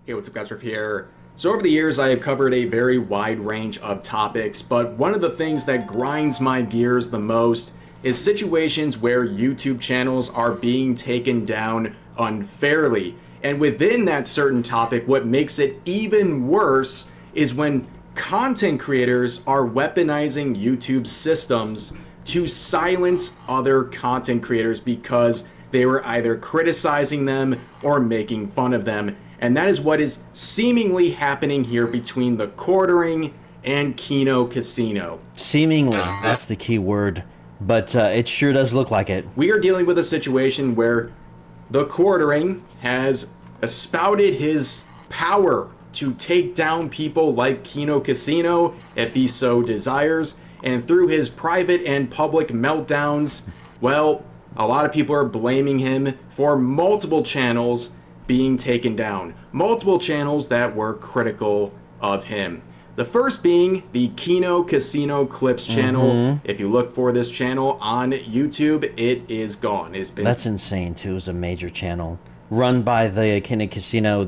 Hey, what's up guys, Riff here. So over the years I have covered a very wide range of topics, but one of the things that grinds my gears the most is situations where YouTube channels are being taken down unfairly. And within that certain topic, what makes it even worse is when content creators are weaponizing YouTube systems to silence other content creators because they were either criticizing them or making fun of them. And that is what is seemingly happening here between the Quartering and Kino Casino. Seemingly, that's the key word, but it sure does look like it. We are dealing with a situation where the Quartering has espouted his power to take down people like Kino Casino if he so desires, and through his private and public meltdowns, well, a lot of people are blaming him for multiple channels being taken down. Multiple channels that were critical of him. The first being the Kino Casino Clips channel. If you look for this channel on YouTube, it is gone. That's insane too. It's a major channel run by the Kino Casino,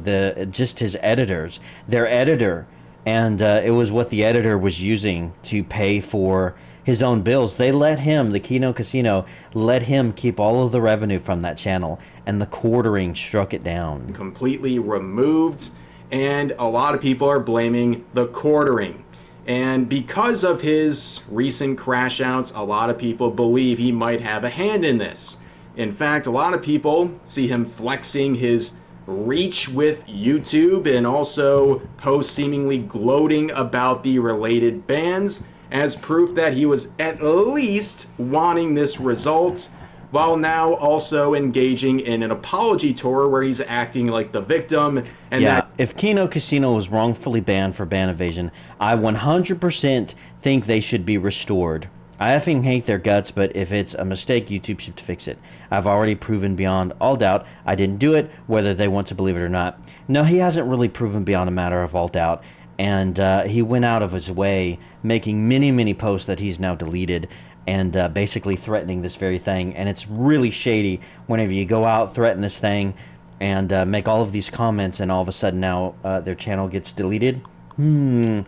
just his editors, their editor, and it was what the editor was using to pay for his own bills. They let him, the Kino Casino, let him keep all of the revenue from that channel, and the Quartering struck it down. Completely removed, and a lot of people are blaming the Quartering. And because of his recent crash outs, a lot of people believe he might have a hand in this. In fact, a lot of people see him flexing his reach with YouTube and also post seemingly gloating about the related bans as proof that he was at least wanting this result, while now also engaging in an apology tour where he's acting like the victim. And yeah, if Kino Casino was wrongfully banned for ban evasion, I 100% think they should be restored. I effing hate their guts, but if it's a mistake, YouTube should fix it. I've already proven beyond all doubt I didn't do it, whether they want to believe it or not. No, he hasn't really proven beyond a matter of all doubt. And he went out of his way, making many posts that he's now deleted, and basically threatening this very thing. And it's really shady whenever you go out, threaten this thing, and make all of these comments, and all of a sudden now their channel gets deleted. I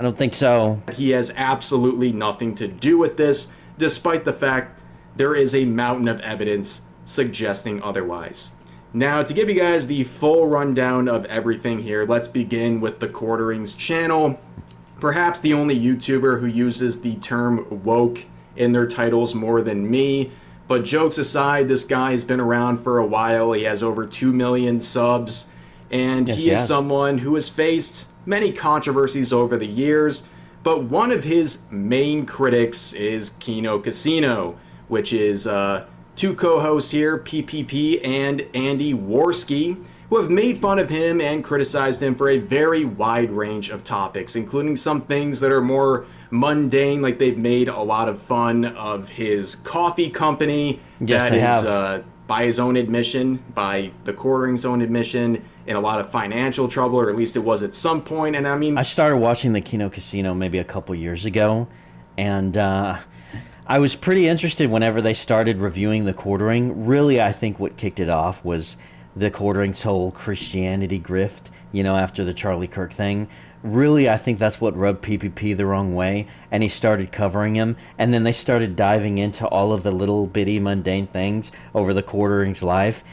don't think so. He has absolutely nothing to do with this, despite the fact there is a mountain of evidence suggesting otherwise. Now, to give you guys the full rundown of everything here, let's begin with the Quartering's channel. Perhaps the only YouTuber who uses the term woke in their titles more than me. But jokes aside, this guy has been around for a while. He has over 2 million subs. And he is someone who has faced many controversies over the years. But one of his main critics is Kino Casino, which is two co-hosts here, PPP and Andy Warski, who have made fun of him and criticized him for a very wide range of topics, including some things that are more mundane, like they've made a lot of fun of his coffee company that is, by his own admission, by the Quartering's own admission, in a lot of financial trouble, or at least it was at some point. And I mean, I started watching the Kino Casino maybe a couple years ago, and I was pretty interested whenever they started reviewing the Quartering. Really, I think what kicked it off was the Quartering's whole Christianity grift, you know, after the Charlie Kirk thing. Really, I think that's what rubbed PPP the wrong way, and he started covering him, and then they started diving into all of the little bitty mundane things over the Quartering's life.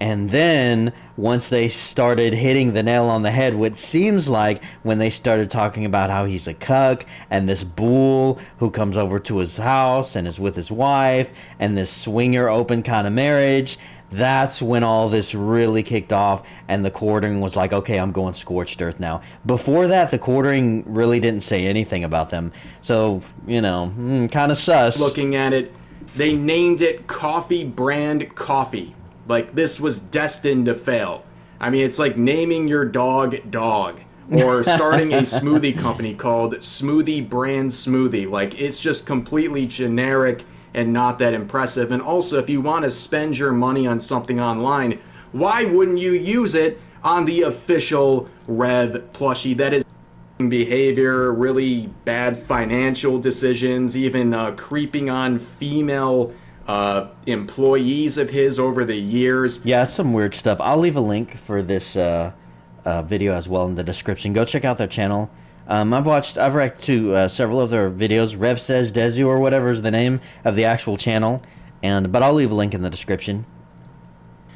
And then, once they started hitting the nail on the head, what seems like when they started talking about how he's a cuck, and this bull who comes over to his house and is with his wife, and this swinger open kind of marriage, that's when all this really kicked off, and the Quartering was like, okay, I'm going scorched earth now. Before that, the Quartering really didn't say anything about them. So, you know, kind of sus. Looking at it, they named it Coffee Brand Coffee. Like, this was destined to fail. I mean, it's like naming your dog Dog, or starting a smoothie company called Smoothie Brand Smoothie. Like, it's just completely generic and not that impressive. And also, if you want to spend your money on something online, why wouldn't you use it on the official Rev plushie? That is behavior, really bad financial decisions, even creeping on female employees of his over the years. Yeah, some weird stuff. I'll leave a link for this video as well in the description. Go check out their channel. I've reacted to several of their videos. Rev Says Dezu or whatever is the name of the actual channel, but I'll leave a link in the description.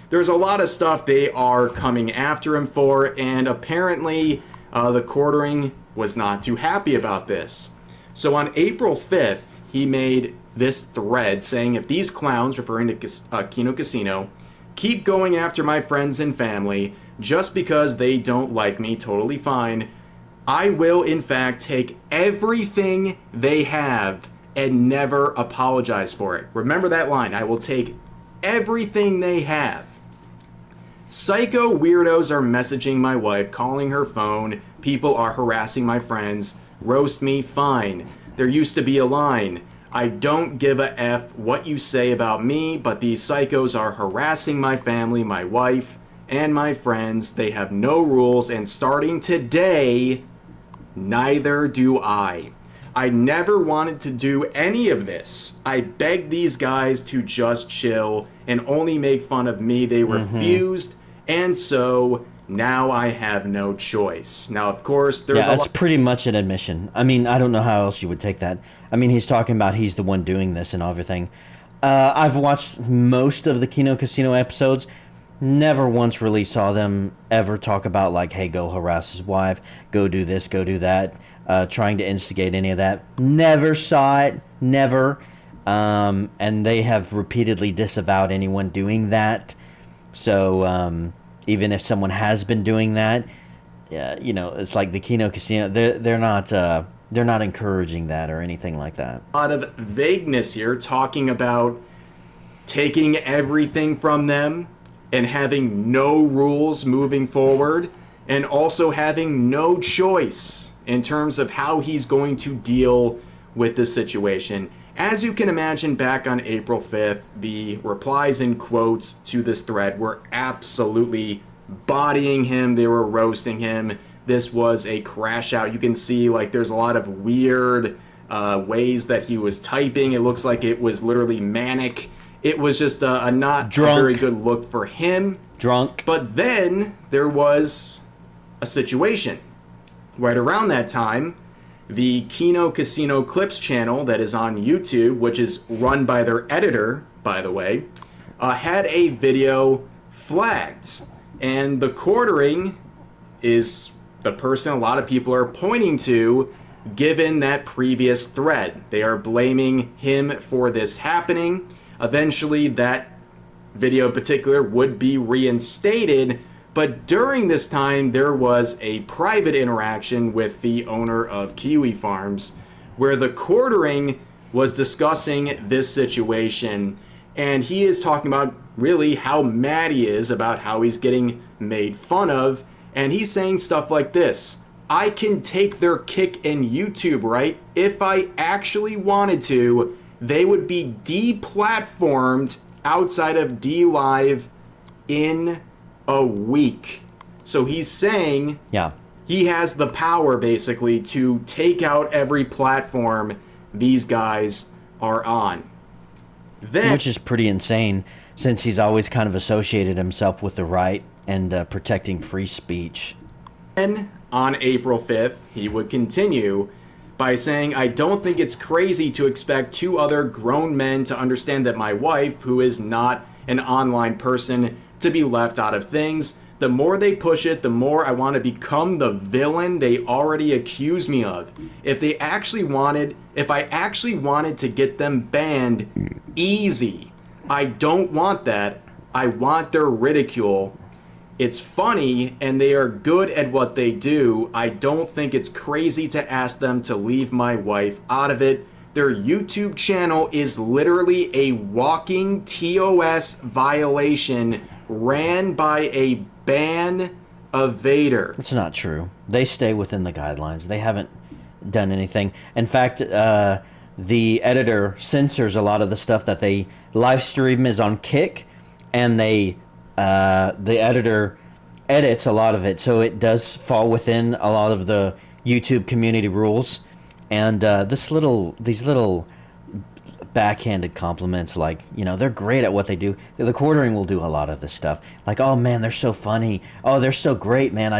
There's a lot of stuff they are coming after him for, and apparently the quartering was not too happy about this. So on April 5th, he made this thread saying, if these clowns, referring to Kino Casino, keep going after my friends and family just because they don't like me, totally fine. I will, in fact, take everything they have and never apologize for it. Remember that line. I will take everything they have. Psycho weirdos are messaging my wife, calling her phone. People are harassing my friends. Roast me, fine. There used to be a line. I don't give a F what you say about me, but these psychos are harassing my family, my wife, and my friends. They have no rules, and starting today, neither do I. I never wanted to do any of this. I begged these guys to just chill and only make fun of me. They refused, and so now I have no choice. Now, of course, there's that's pretty much an admission. I mean, I don't know how else you would take that. I mean, he's talking about he's the one doing this and everything. I've watched most of the Kino Casino episodes. Never once really saw them ever talk about, like, hey, go harass his wife, go do this, go do that, trying to instigate any of that. Never saw it, never. And they have repeatedly disavowed anyone doing that. So even if someone has been doing that, you know, it's like the Kino Casino, they're not encouraging that or anything like that. A lot of vagueness here, talking about taking everything from them and having no rules moving forward, and also having no choice in terms of how he's going to deal with the situation. As you can imagine, back on April 5th, the replies and quotes to this thread were absolutely bodying him. They were roasting him. This was a crash out. You can see, like, there's a lot of weird ways that he was typing. It looks like it was literally manic. It was just a not Drunk. a very good look for him. Drunk. But then there was a situation. Right around that time, the Kino Casino Clips channel that is on YouTube, which is run by their editor, by the way, had a video flagged. And the quartering is the person a lot of people are pointing to, given that previous thread. They are blaming him for this happening. Eventually, that video in particular would be reinstated, but during this time, there was a private interaction with the owner of Kiwi Farms, where the quartering was discussing this situation, and he is talking about really how mad he is about how he's getting made fun of, and he's saying stuff like this: I can take their kick in YouTube, right? If I actually wanted to, they would be deplatformed outside of DLive in a week. So he's saying he has the power, basically, to take out every platform these guys are on. Which is pretty insane, since he's always kind of associated himself with the right and protecting free speech. Then, on April 5th, he would continue by saying, I don't think it's crazy to expect two other grown men to understand that my wife, who is not an online person, to be left out of things. The more they push it, the more I want to become the villain they already accuse me of. If I actually wanted to get them banned, easy. I don't want that. I want their ridicule. It's funny, and they are good at what they do. I don't think it's crazy to ask them to leave my wife out of it. Their YouTube channel is literally a walking TOS violation ran by a ban evader. It's not true. They stay within the guidelines. They haven't done anything. In fact, the editor censors a lot of the stuff that they live stream is on Kick, and the editor edits a lot of it, so it does fall within a lot of the YouTube community rules. And these little backhanded compliments like, they're great at what they do. The quartering will do a lot of this stuff. Like, oh man, they're so funny. Oh, they're so great, man.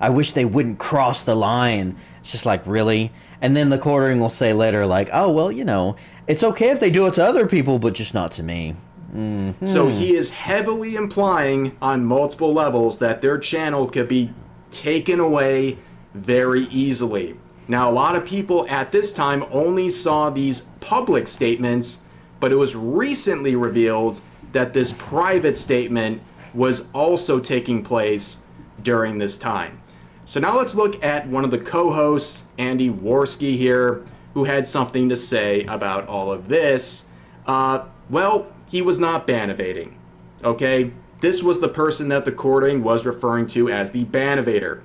I wish they wouldn't cross the line. It's just like, really? And then the quartering will say later like, oh, well, it's okay if they do it to other people, but just not to me. Mm-hmm. So he is heavily implying on multiple levels that their channel could be taken away very easily. Now, a lot of people at this time only saw these public statements, but it was recently revealed that this private statement was also taking place during this time. So now let's look at one of the co-hosts, Andy Worski here, who had something to say about all of this. Well, he was not ban evading, okay? This was the person that the courting was referring to as the ban evader.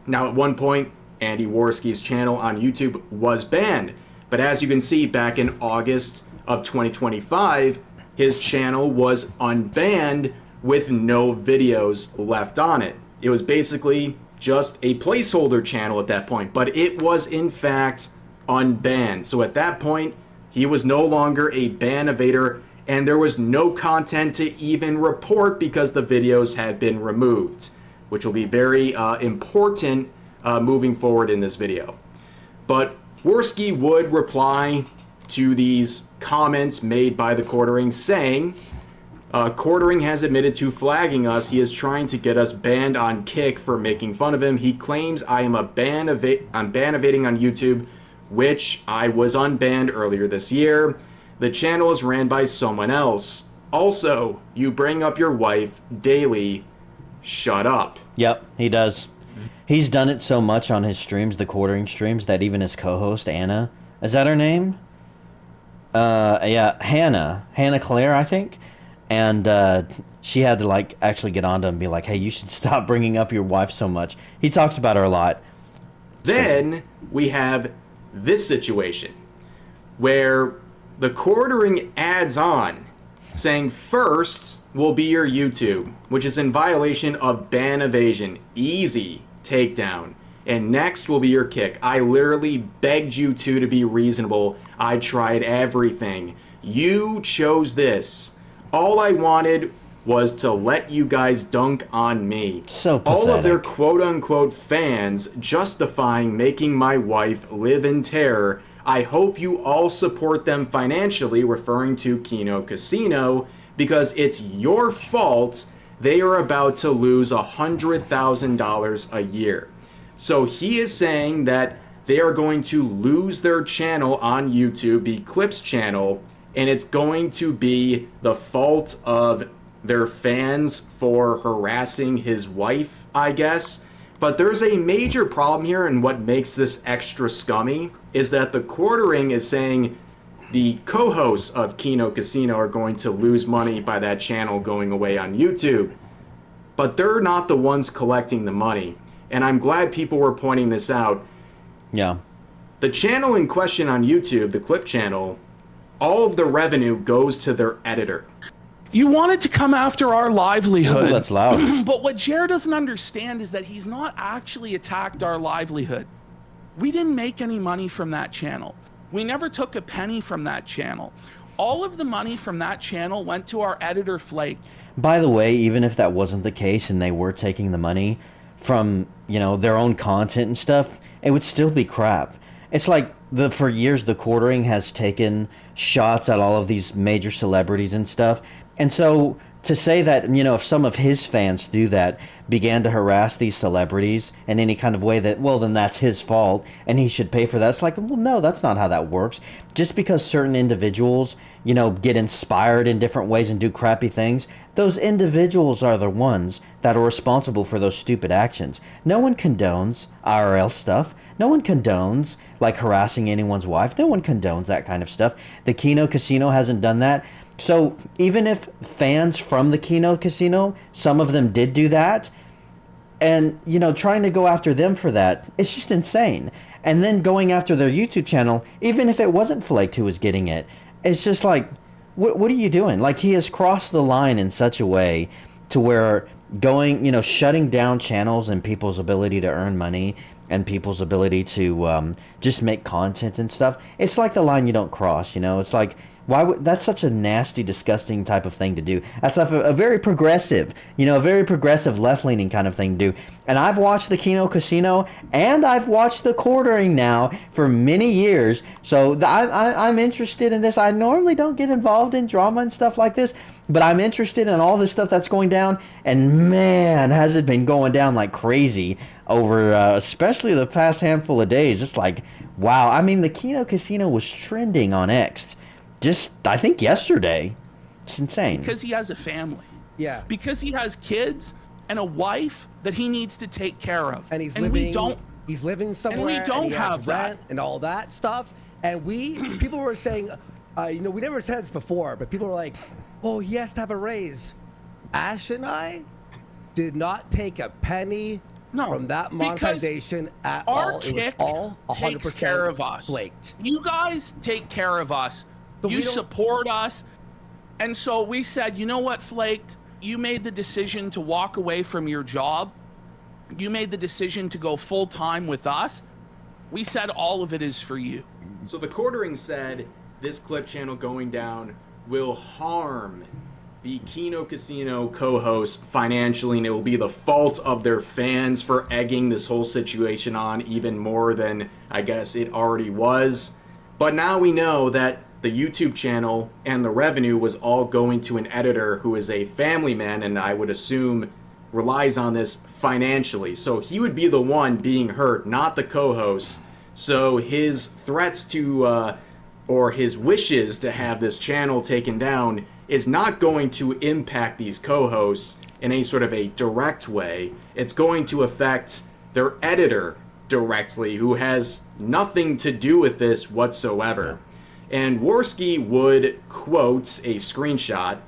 Now, at one point, Andy Worski's channel on YouTube was banned, but as you can see, back in August of 2025, his channel was unbanned with no videos left on it. It was basically just a placeholder channel at that point, but it was in fact unbanned. So at that point, he was no longer a ban evader, and there was no content to even report because the videos had been removed, which will be very important moving forward in this video. But Worski would reply to these comments made by the quartering saying, quartering has admitted to flagging us. He is trying to get us banned on Kick for making fun of him. He claims I'm ban evading on YouTube, which I was unbanned earlier this year. The channel is ran by someone else. Also, you bring up your wife daily. Shut up. Yep, he does. He's done it so much on his streams, the quartering streams, that even his co-host, Anna, is that her name? Yeah, Hannah Claire, I think. And she had to like actually get onto him and be like, hey, you should stop bringing up your wife so much. He talks about her a lot. Then we have this situation where the quartering adds on saying first will be your YouTube, which is in violation of ban evasion. Easy takedown. And next will be your Kick. I literally begged you two to be reasonable. I tried everything. You chose this. All I wanted was to let you guys dunk on me. So pathetic. All of their quote-unquote fans justifying making my wife live in terror. I hope you all support them financially, referring to Kino Casino, because it's your fault they are about to lose $100,000 a year. So he is saying that they are going to lose their channel on YouTube, the Clips channel, and it's going to be the fault of their fans for harassing his wife, I guess. But there's a major problem here, and what makes this extra scummy is that the quartering is saying the co-hosts of Kino Casino are going to lose money by that channel going away on YouTube. But they're not the ones collecting the money. And I'm glad people were pointing this out. Yeah. The channel in question on YouTube, the Clip channel, all of the revenue goes to their editor. You wanted to come after our livelihood. Ooh, that's loud. But what Jared doesn't understand is that he's not actually attacked our livelihood. We didn't make any money from that channel. We never took a penny from that channel. All of the money from that channel went to our editor, Flake. By the way, even if that wasn't the case and they were taking the money from, their own content and stuff, it would still be crap. It's like for years the quartering has taken shots at all of these major celebrities and stuff. And so to say that, if some of his fans do that, began to harass these celebrities in any kind of way that, well, then that's his fault and he should pay for that. It's like, well, no, that's not how that works. Just because certain individuals, get inspired in different ways and do crappy things, those individuals are the ones that are responsible for those stupid actions. No one condones IRL stuff. No one condones, like, harassing anyone's wife. No one condones that kind of stuff. The Kino Casino hasn't done that. So even if fans from the Kino Casino, some of them did do that, and, trying to go after them for that, it's just insane. And then going after their YouTube channel, even if it wasn't Flaked who was getting it, it's just like, what are you doing? Like, he has crossed the line in such a way to where shutting down channels and people's ability to earn money and people's ability to just make content and stuff, it's like the line you don't cross, It's like Why would that's such a nasty, disgusting type of thing to do? That's a very progressive, a very progressive, left-leaning kind of thing to do. And I've watched the Kino Casino, and I've watched the quartering now for many years. So I'm interested in this. I normally don't get involved in drama and stuff like this, but I'm interested in all this stuff that's going down. And man, has it been going down like crazy over, especially the past handful of days. It's like, wow. I mean, the Kino Casino was trending on X just, I think, yesterday. It's insane. Because he has a family. Yeah. Because he has kids and a wife that he needs to take care of. And he's we don't. living somewhere. And we don't he has have that. rent and all that stuff. And people were saying, we never said this before, but people were like, oh, he has to have a raise. Ash and I did not take a penny from that monetization at all. It was all 100% takes care of us. Flaked. You guys take care of us. But you support us. And so we said, you know what, Flaked? You made the decision to walk away from your job. You made the decision to go full-time with us. We said all of it is for you. So the quartering said this clip channel going down will harm the Kino Casino co-hosts financially, and it will be the fault of their fans for egging this whole situation on even more than I guess it already was. But now we know that the YouTube channel and the revenue was all going to an editor who is a family man, and I would assume relies on this financially. So he would be the one being hurt, not the co-host. So his threats to, or his wishes to have this channel taken down is not going to impact these co-hosts in any sort of a direct way. It's going to affect their editor directly, who has nothing to do with this whatsoever. And Worski would quote a screenshot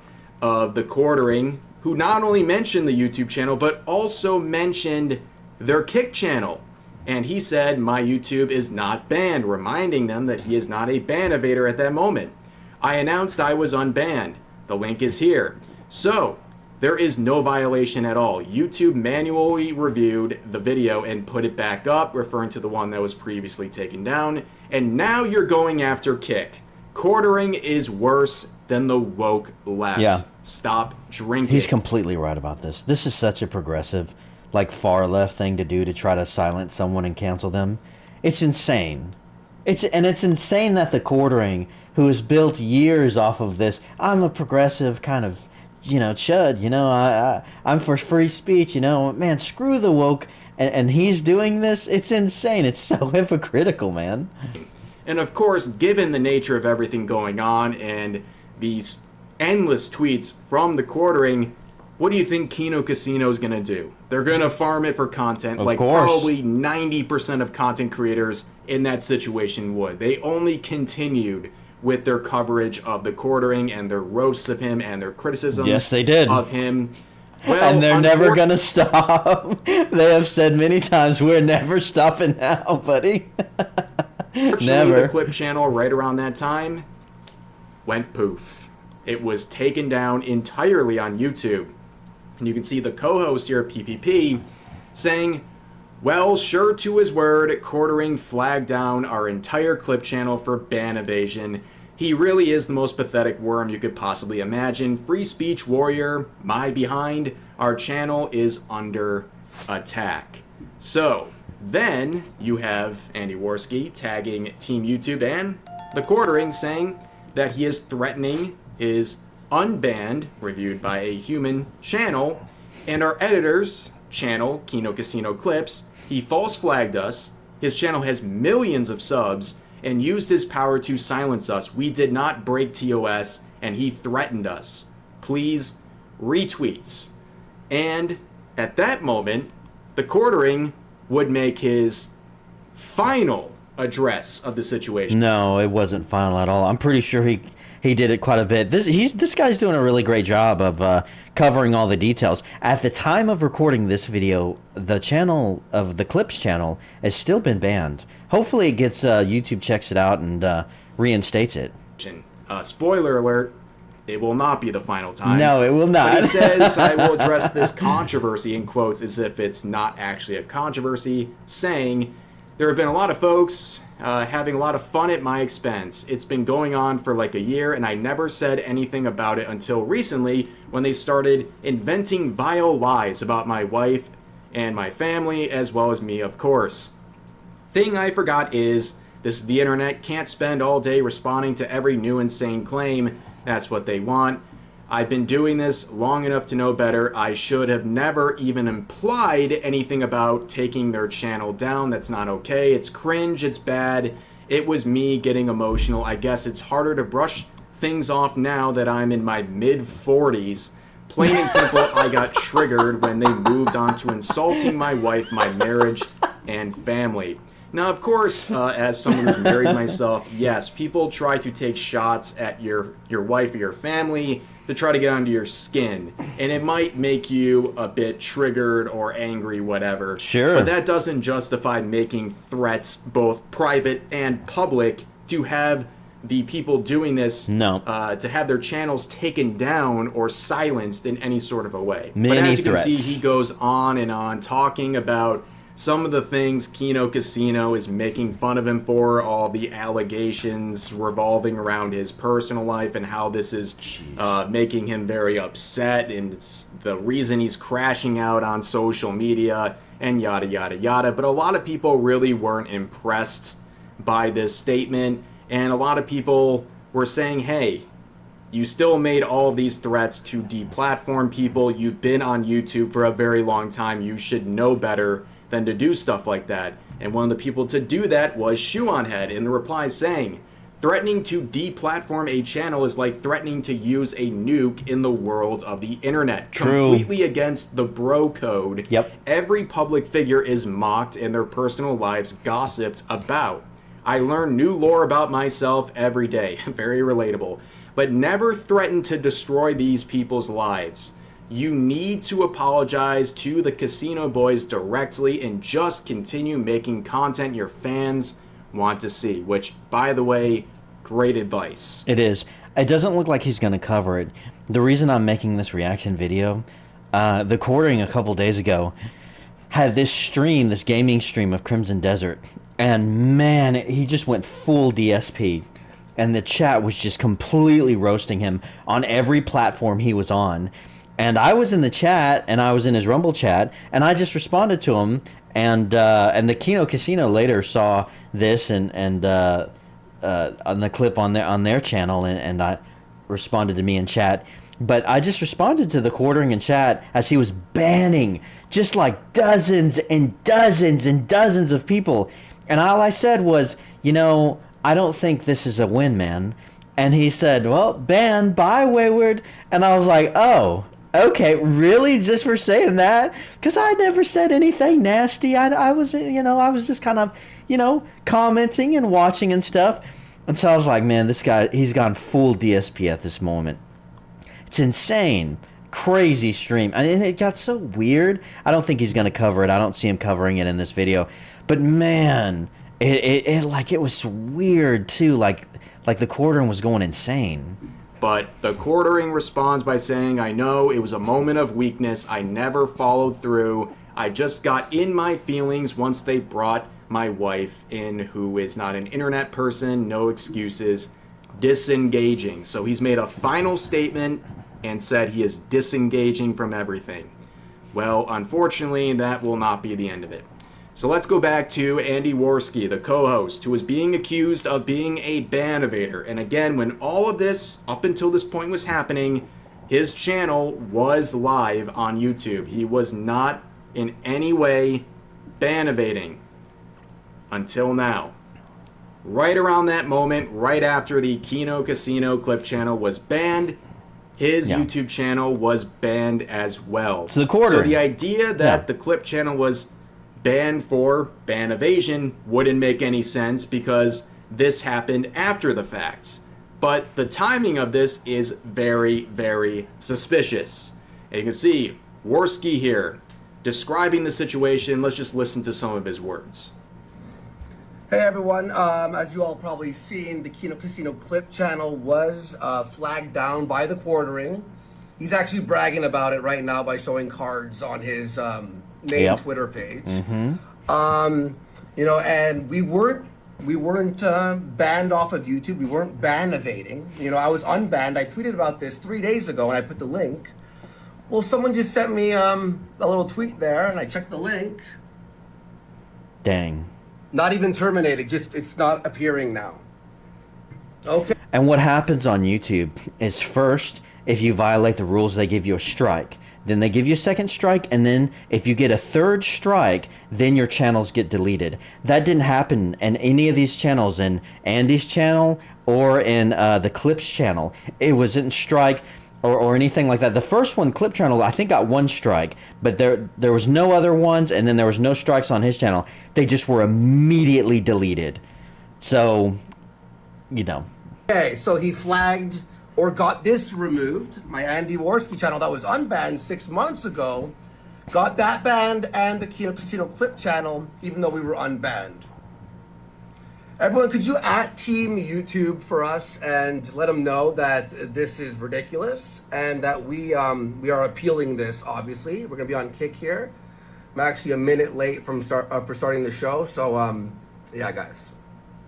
of the quartering, who not only mentioned the YouTube channel, but also mentioned their Kick channel. And he said, my YouTube is not banned, reminding them that he is not a ban evader at that moment. I announced I was unbanned. The link is here. So, there is no violation at all. YouTube manually reviewed the video and put it back up, referring to the one that was previously taken down. And now you're going after Kick. Quartering is worse than the woke left. Yeah. Stop drinking. He's completely right about this. This is such a progressive, far left thing to do to try to silence someone and cancel them. It's insane. It's insane that the quartering, who has built years off of this, I'm a progressive kind of, chud, I'm for free speech, man, screw the woke, and he's doing this. It's insane. It's so hypocritical, man. And of course, given the nature of everything going on and these endless tweets from the quartering, what do you think Kino Casino is going to do? They're going to farm it for content, of like course. Probably 90% of content creators in that situation would. They only continued with their coverage of the quartering and their roasts of him and their criticisms Yes, they did. of him. Well, And they're never going to stop. They have said many times, we're never stopping now, buddy. Never. The clip channel right around that time went poof. It was taken down entirely on YouTube. And you can see the co-host here, PPP, saying, well, sure to his word, quartering flagged down our entire clip channel for ban evasion. He really is the most pathetic worm you could possibly imagine. Free speech warrior, my behind, our channel is under attack. So, then you have Andy Worski tagging Team YouTube and the quartering, saying that he is threatening his unbanned, reviewed by a human channel, and our editor's channel, Kino Casino Clips. He false flagged us. His channel has millions of subs and used his power to silence us. We did not break TOS, and he threatened us. Please, retweets. And at that moment, the quartering would make his final address of the situation. No, it wasn't final at all. I'm pretty sure he did it quite a bit. This guy's doing a really great job of covering all the details. At the time of recording this video, the channel of the Clips channel has still been banned. Hopefully it gets YouTube checks it out and reinstates it. Spoiler alert, it will not be the final time. No, it will not. But he says, I will address this controversy, in quotes, as if it's not actually a controversy, saying, there have been a lot of folks having a lot of fun at my expense. It's been going on for like a year, and I never said anything about it until recently when they started inventing vile lies about my wife and my family, as well as me, of course. Thing I forgot is, this is the internet, can't spend all day responding to every new insane claim. That's what they want. I've been doing this long enough to know better. I should have never even implied anything about taking their channel down. That's not okay. It's cringe. It's bad. It was me getting emotional. I guess it's harder to brush things off now that I'm in my mid-40s. Plain and simple, I got triggered when they moved on to insulting my wife, my marriage, and family. Now, of course, as someone who's married myself, yes, people try to take shots at your wife or your family to try to get under your skin. And it might make you a bit triggered or angry, whatever. Sure. But that doesn't justify making threats, both private and public, to have the people doing this, to have their channels taken down or silenced in any sort of a way. But as you can see, he goes on and on talking about some of the things Kino Casino is making fun of him for, all the allegations revolving around his personal life and how this is making him very upset, and it's the reason he's crashing out on social media and yada yada yada. But a lot of people really weren't impressed by this statement, and a lot of people were saying, hey, you still made all these threats to deplatform people. You've been on YouTube for a very long time. You should know better than to do stuff like that. And one of the people to do that was Shoeonhead in the reply saying, threatening to deplatform a channel is like threatening to use a nuke in the world of the internet. True. Completely against the bro code. Yep. Every public figure is mocked and their personal lives gossiped about. I learn new lore about myself every day. Very relatable. But never threaten to destroy these people's lives. You need to apologize to the Casino Boys directly and just continue making content your fans want to see. Which, by the way, great advice. It is. It doesn't look like he's going to cover it. The reason I'm making this reaction video, the quartering a couple days ago had this stream, this gaming stream of Crimson Desert. And man, he just went full DSP. And the chat was just completely roasting him on every platform he was on. And I was in the chat, and I was in his Rumble chat, and I just responded to him. And the Kino Casino later saw this and on the clip on their channel, and I responded to me in chat. But I just responded to the quartering in chat as he was banning just like dozens and dozens and dozens of people. And all I said was, you know, I don't think this is a win, man. And he said, well, ban, bye, Wayward. And I was like, oh, okay, really? Just for saying that? Because I never said anything nasty. I was, I was just kind of, commenting and watching and stuff. And so I was like, man, this guy, he's gone full DSP at this moment. It's insane. Crazy stream. And it got so weird. I don't think he's going to cover it. I don't see him covering it in this video. But man, it was weird too. Like the quartering was going insane. But the quartering responds by saying, I know it was a moment of weakness. I never followed through. I just got in my feelings once they brought my wife in, who is not an internet person, no excuses, disengaging. So he's made a final statement and said he is disengaging from everything. Well, unfortunately, that will not be the end of it. So let's go back to Andy Worski, the co-host, who was being accused of being a ban evader. And again, when all of this, up until this point, was happening, his channel was live on YouTube. He was not in any way ban evading until now. Right around that moment, right after the Kino Casino clip channel was banned, his YouTube channel was banned as well. So the idea that the clip channel was banned for ban evasion wouldn't make any sense because this happened after the fact. But the timing of this is very, very suspicious. And you can see Worski here describing the situation. Let's just listen to some of his words. Hey everyone, as you all probably seen, the Kino Casino clip channel was flagged down by the quartering. He's actually bragging about it right now by showing cards on his main Twitter page. And we weren't We weren't banned off of YouTube. We weren't ban evading. You know, I was unbanned. I tweeted about this 3 days ago, and I put the link. Well, someone just sent me a little tweet there, and I checked the link. Dang. Not even terminated. Just it's not appearing now. Okay. And what happens on YouTube is first, if you violate the rules, they give you a strike. Then they give you a second strike, and then if you get a third strike, then your channels get deleted. That didn't happen in any of these channels, in Andy's channel or in the Clips channel. It wasn't strike or anything like that. The first one, Clip channel, I think got one strike, but there was no other ones, and then there was no strikes on his channel. They just were immediately deleted. So, you know. Okay, so he flagged or got this removed. My Andy Warski channel that was unbanned 6 months ago got that banned, and the Kino Casino Clip channel, even though we were unbanned. Everyone, could you @Team YouTube for us and let them know that this is ridiculous and that we are appealing this, obviously. We're going to be on Kick here. I'm actually a minute late for starting the show, so yeah, guys.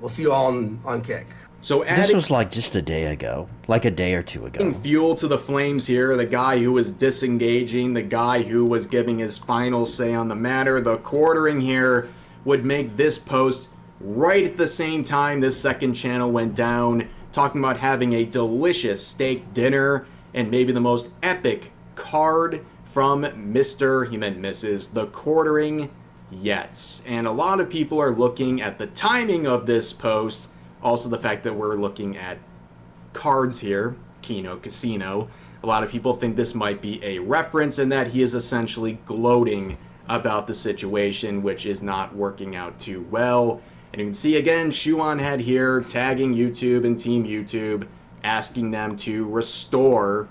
We'll see you all on Kick. So this was like just a day ago, like a day or two ago. Fuel to the flames here, the guy who was disengaging, the guy who was giving his final say on the matter, the quartering here would make this post right at the same time this second channel went down, talking about having a delicious steak dinner and maybe the most epic card from Mr. he meant Mrs. the quartering yet. And a lot of people are looking at the timing of this post. Also, the fact that we're looking at cards here, Kino Casino. A lot of people think this might be a reference and that he is essentially gloating about the situation, which is not working out too well. And you can see again, Shuan Head here tagging YouTube and Team YouTube, asking them to restore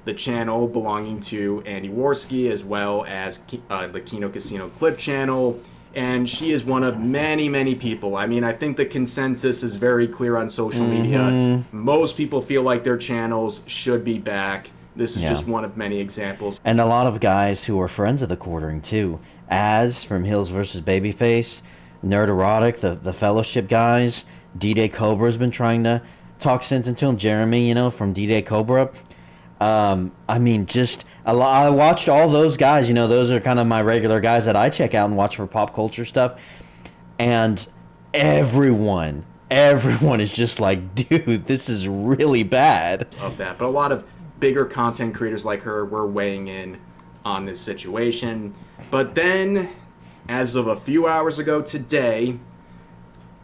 the channel belonging to Andy Warski as well as the Kino Casino Clip channel. And she is one of many, many people. I mean, I think the consensus is very clear on social media. Most people feel like their channels should be back. This is just one of many examples. And a lot of guys who are friends of the quartering, too. Az from Hills vs. Babyface, Nerd Erotic, the Fellowship guys, D-Day Cobra's been trying to talk sense into him. Jeremy, you know, from D-Day Cobra. I mean, just a lot. I watched all those guys. You know, those are kind of my regular guys that I check out and watch for pop culture stuff. And everyone is just like, dude, this is really bad. Of that, but a lot of bigger content creators like her were weighing in on this situation. But then, as of a few hours ago today,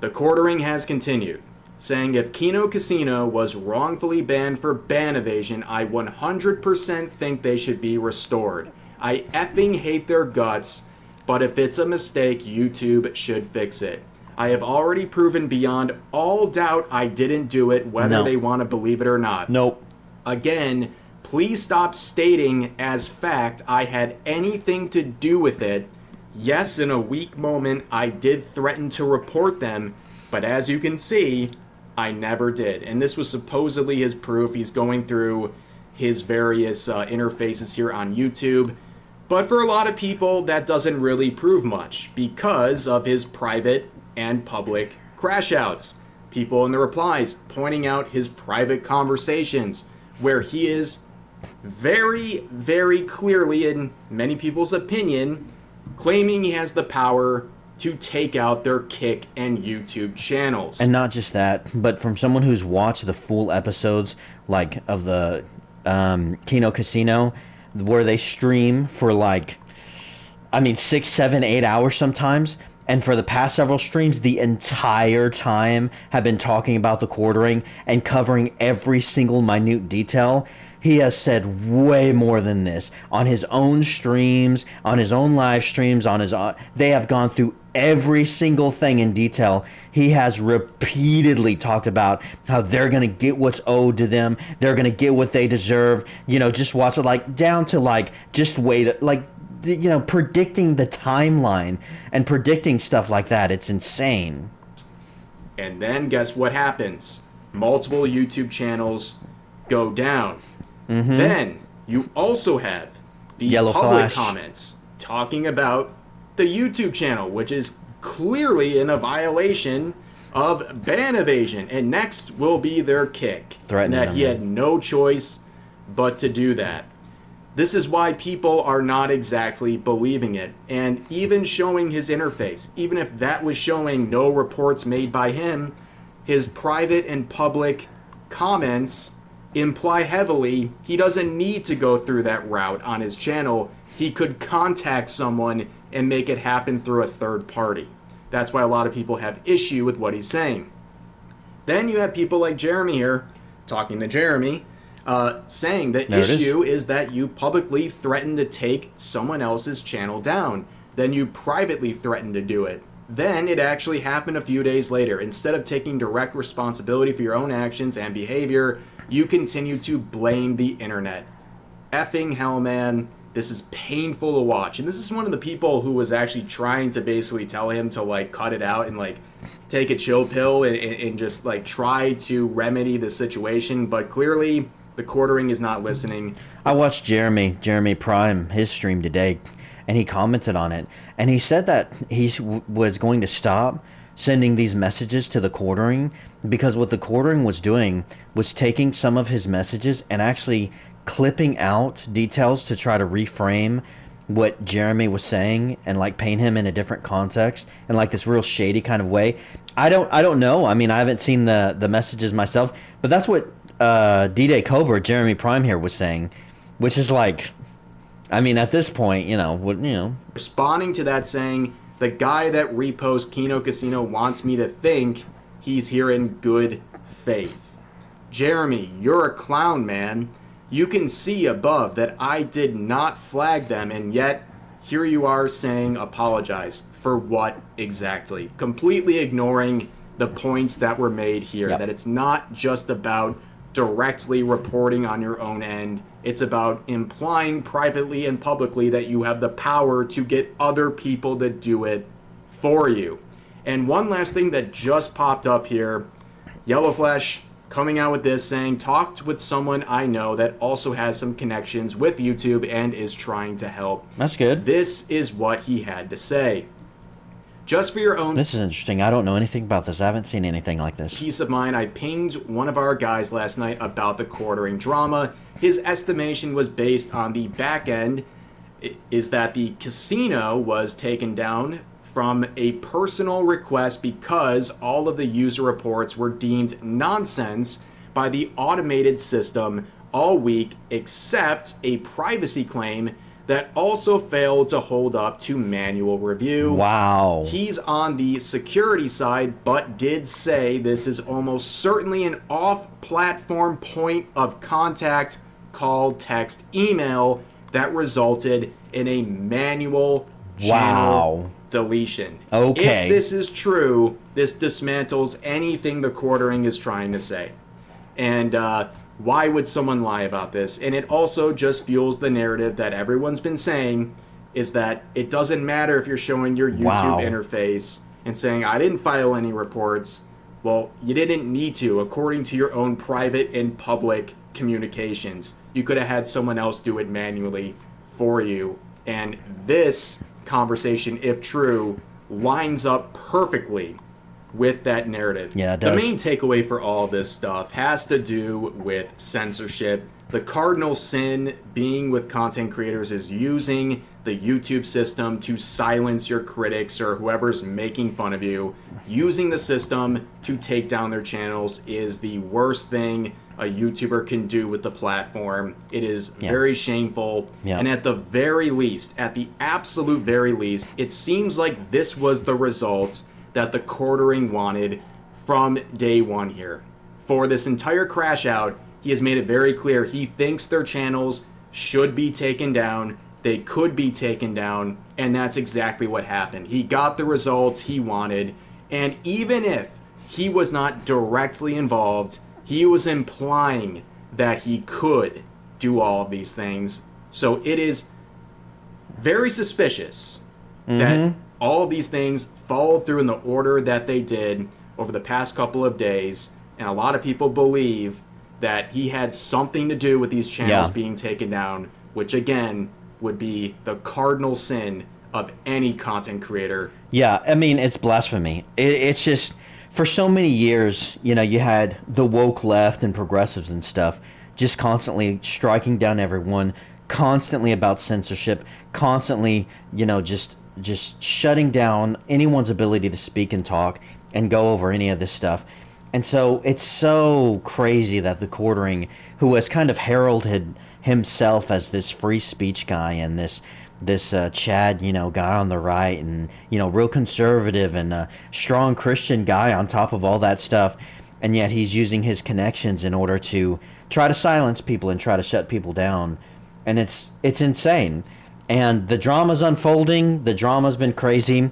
the quartering has continued, saying if Kino Casino was wrongfully banned for ban evasion, I 100% think they should be restored. I effing hate their guts, but if it's a mistake, YouTube should fix it. I have already proven beyond all doubt I didn't do it, whether they want to believe it or not. Nope. Again, please stop stating as fact I had anything to do with it. Yes, in a weak moment, I did threaten to report them, but as you can see, I never did. And this was supposedly his proof. He's going through his various interfaces here on YouTube. But for a lot of people, that doesn't really prove much because of his private and public crash outs. People in the replies pointing out his private conversations where he is very, very clearly, in many people's opinion, claiming he has the power to take out their Kick and YouTube channels. And not just that, but from someone who's watched the full episodes, like, of the Kino Casino, where they stream for, like, I mean, 6, 7, 8 hours sometimes, and for the past several streams, the entire time have been talking about the quartering and covering every single minute detail. He has said way more than this on his own streams, on his own live streams, on his they have gone through every single thing in detail. He has repeatedly talked about how they're going to get what's owed to them. They're going to get what they deserve. You know, just watch it, like, down to, like, just wait, like, you know, predicting the timeline and predicting stuff like that. It's insane. And then guess what happens? Multiple YouTube channels go down. Then you also have the Yellow public Flash comments talking about the YouTube channel, which is clearly in a violation of ban evasion. And next will be their kick. Threatening that them, he yeah. had no choice but to do that. This is why people are not exactly believing it. And even showing his interface, even if that was showing no reports made by him, his private and public comments imply heavily he doesn't need to go through that route on his channel. He could contact someone and make it happen through a third party. That's why a lot of people have issue with what he's saying. Then you have people like Jeremy here, talking to Jeremy, saying the issue is that you publicly threaten to take someone else's channel down. Then you privately threaten to do it. Then it actually happened a few days later. Instead of taking direct responsibility for your own actions and behavior, you continue to blame the internet. Effing hell, man. This is painful to watch. And this is one of the people who was actually trying to basically tell him to like cut it out and like take a chill pill and just like try to remedy the situation. But clearly the quartering is not listening. I watched Jeremy Prime, his stream today, and he commented on it. And he said that he was going to stop sending these messages to the quartering because what the quartering was doing was taking some of his messages and actually clipping out details to try to reframe what Jeremy was saying and like paint him in a different context and like this real shady kind of way. I don't know. I mean, I haven't seen the messages myself, but that's what D-Day Cobra, Jeremy Prime here was saying, which is like, I mean, at this point, Responding to that saying, the guy that reposts Kino Casino wants me to think he's here in good faith. Jeremy, you're a clown, man. You can see above that I did not flag them, and yet here you are saying apologize. For what exactly? Completely ignoring the points that were made here, that it's not just about directly reporting on your own end. It's about implying privately and publicly that you have the power to get other people to do it for you. And one last thing that just popped up here, Yellowflesh coming out with this saying, talked with someone I know that also has some connections with YouTube and is trying to help. That's good. This is what he had to say. Just for your own This is interesting. I don't know anything about this. I haven't seen anything like this. peace of mind, I pinged one of our guys last night about the quartering drama. His estimation was based on the back end, is that the casino was taken down from a personal request because all of the user reports were deemed nonsense by the automated system all week, except a privacy claim that also failed to hold up to manual review. Wow. He's on the security side, but did say this is almost certainly an off-platform point of contact, call, text, email that resulted in a manual channel deletion. Okay. If this is true, this dismantles anything the quartering is trying to say. And why would someone lie about this? And it also just fuels the narrative that everyone's been saying, is that it doesn't matter if you're showing your YouTube interface and saying, I didn't file any reports. Well, you didn't need to, according to your own private and public communications. You could have had someone else do it manually for you. And this conversation, if true, lines up perfectly with that narrative. Yeah, it does. The main takeaway for all this stuff has to do with censorship. The cardinal sin being with content creators is using the YouTube system to silence your critics or whoever's making fun of you. Using the system to take down their channels is the worst thing a YouTuber can do with the platform. It is very shameful. And at the very least, at the absolute very least, it seems like this was the results that the quartering wanted from day one here. For this entire crash out, he has made it very clear he thinks their channels should be taken down, they could be taken down, and that's exactly what happened. He got the results he wanted, and even if he was not directly involved, he was implying that he could do all of these things. So it is very suspicious that all of these things followed through in the order that they did over the past couple of days, and a lot of people believe that he had something to do with these channels being taken down, which again would be the cardinal sin of any content creator. Yeah, I mean, it's blasphemy. It's just, for so many years, you know, you had the woke left and progressives and stuff just constantly striking down everyone, constantly about censorship, constantly, you know, just shutting down anyone's ability to speak and talk and go over any of this stuff. And so it's so crazy that the Quartering, who has kind of heralded himself as this free speech guy and this Chad, you know, guy on the right, and, you know, real conservative and a strong Christian guy on top of all that stuff, and yet he's using his connections in order to try to silence people and try to shut people down. And it's insane. And the drama's unfolding. The drama's been crazy.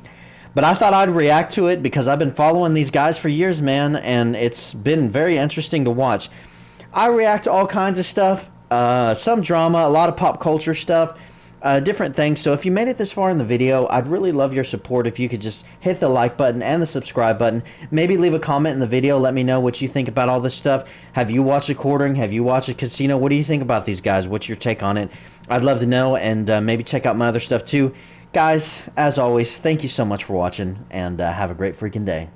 But I thought I'd react to it because I've been following these guys for years, man, and it's been very interesting to watch. I react to all kinds of stuff, some drama, a lot of pop culture stuff, different things. So if you made it this far in the video, I'd really love your support if you could just hit the like button and the subscribe button. Maybe leave a comment in the video. Let me know what you think about all this stuff. Have you watched a Quartering? Have you watched a Casino? What do you think about these guys? What's your take on it? I'd love to know, and maybe check out my other stuff too. Guys, as always, thank you so much for watching, and have a great freaking day.